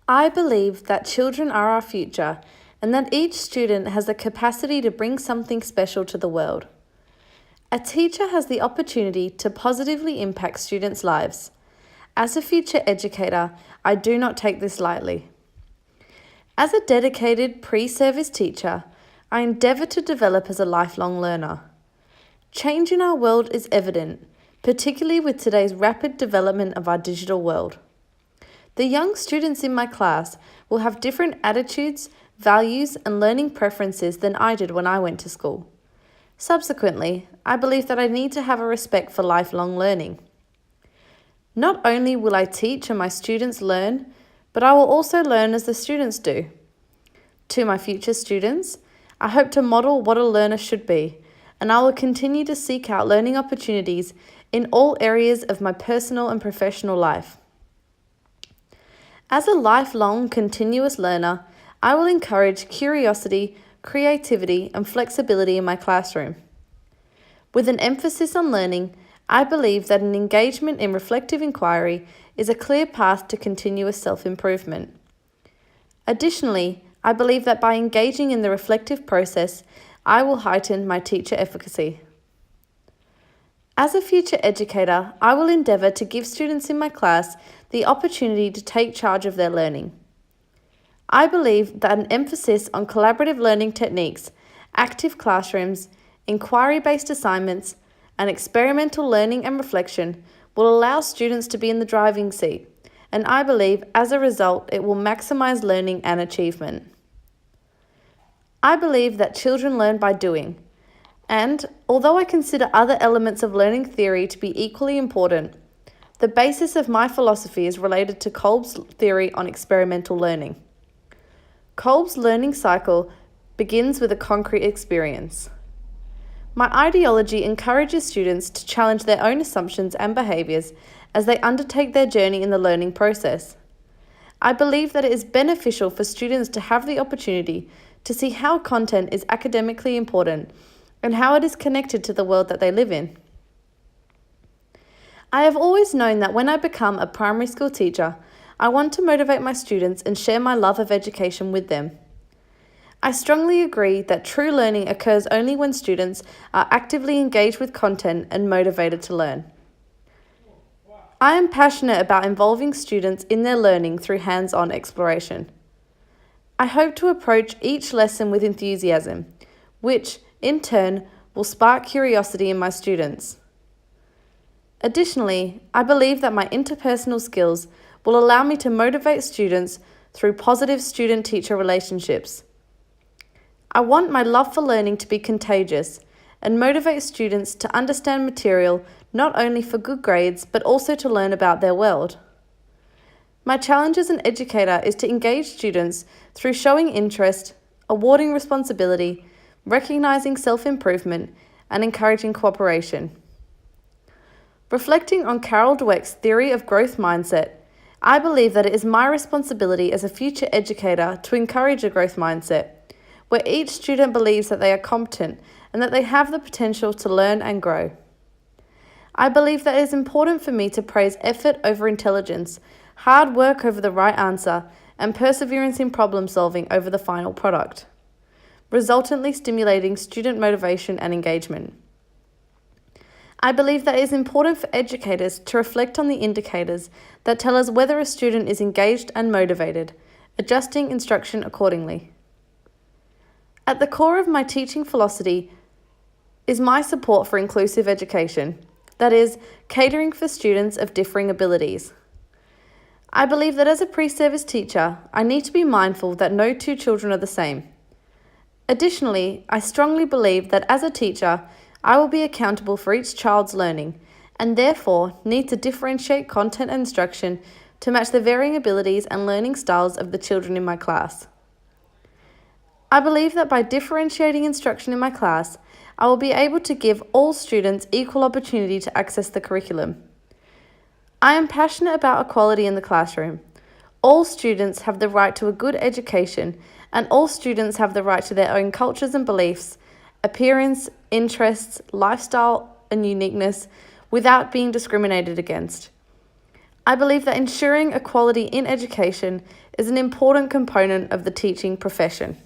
I believe that children are our future and that each student has the capacity to bring something special to the world. A teacher has the opportunity to positively impact students' lives. As a future educator, I do not take this lightly. As a dedicated pre-service teacher, I endeavour to develop as a lifelong learner. Change in our world is evident, particularly with today's rapid development of our digital world. The young students in my class will have different attitudes, values, and learning preferences than I did when I went to school. Subsequently, I believe that I need to have a respect for lifelong learning. Not only will I teach and my students learn, but I will also learn as the students do. To my future students, I hope to model what a learner should be, and I will continue to seek out learning opportunities in all areas of my personal and professional life. As a lifelong continuous learner, I will encourage curiosity, creativity, and flexibility in my classroom. With an emphasis on learning, I believe that an engagement in reflective inquiry is a clear path to continuous self-improvement. Additionally, I believe that by engaging in the reflective process, I will heighten my teacher efficacy. As a future educator, I will endeavour to give students in my class the opportunity to take charge of their learning. I believe that an emphasis on collaborative learning techniques, active classrooms, inquiry-based assignments, and experimental learning and reflection will allow students to be in the driving seat, and I believe as a result it will maximise learning and achievement. I believe that children learn by doing, and although I consider other elements of learning theory to be equally important, the basis of my philosophy is related to Kolb's theory on experimental learning. Kolb's learning cycle begins with a concrete experience. My ideology encourages students to challenge their own assumptions and behaviours as they undertake their journey in the learning process. I believe that it is beneficial for students to have the opportunity to see how content is academically important and how it is connected to the world that they live in. I have always known that when I become a primary school teacher, I want to motivate my students and share my love of education with them. I strongly agree that true learning occurs only when students are actively engaged with content and motivated to learn. I am passionate about involving students in their learning through hands-on exploration. I hope to approach each lesson with enthusiasm, which, in turn, will spark curiosity in my students. Additionally, I believe that my interpersonal skills will allow me to motivate students through positive student-teacher relationships. I want my love for learning to be contagious and motivate students to understand material not only for good grades but also to learn about their world. My challenge as an educator is to engage students through showing interest, awarding responsibility, recognising self-improvement, and encouraging cooperation. Reflecting on Carol Dweck's theory of growth mindset, I believe that it is my responsibility as a future educator to encourage a growth mindset, where each student believes that they are competent and that they have the potential to learn and grow. I believe that it is important for me to praise effort over intelligence, hard work over the right answer, and perseverance in problem solving over the final product, resultantly stimulating student motivation and engagement. I believe that it is important for educators to reflect on the indicators that tell us whether a student is engaged and motivated, adjusting instruction accordingly. At the core of my teaching philosophy is my support for inclusive education, that is, catering for students of differing abilities. I believe that as a pre-service teacher, I need to be mindful that no two children are the same. Additionally, I strongly believe that as a teacher, I will be accountable for each child's learning and therefore need to differentiate content and instruction to match the varying abilities and learning styles of the children in my class. I believe that by differentiating instruction in my class, I will be able to give all students equal opportunity to access the curriculum. I am passionate about equality in the classroom. All students have the right to a good education, and all students have the right to their own cultures and beliefs, appearance, interests, lifestyle, and uniqueness without being discriminated against. I believe that ensuring equality in education is an important component of the teaching profession.